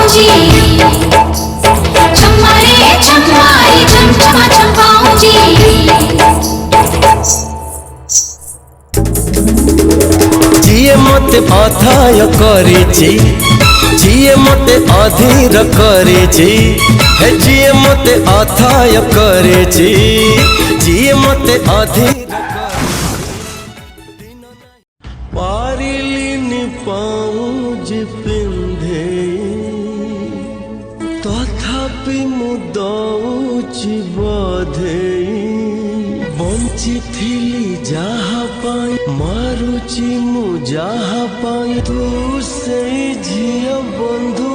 चंपाऊजी चम्मा रे चम्मा रे चम चमा चंपाऊजी जिए मते अथाय करिछि जिए मते अधीर करिछि हे जिए मते अथाय करिछि जिए मते अधीर पारिलिनि पाऊज पिंधे तथापि मु दउछि बधे बंचिथिली जहा पाई मारुची मु जहा पाई तू से झिया बंधु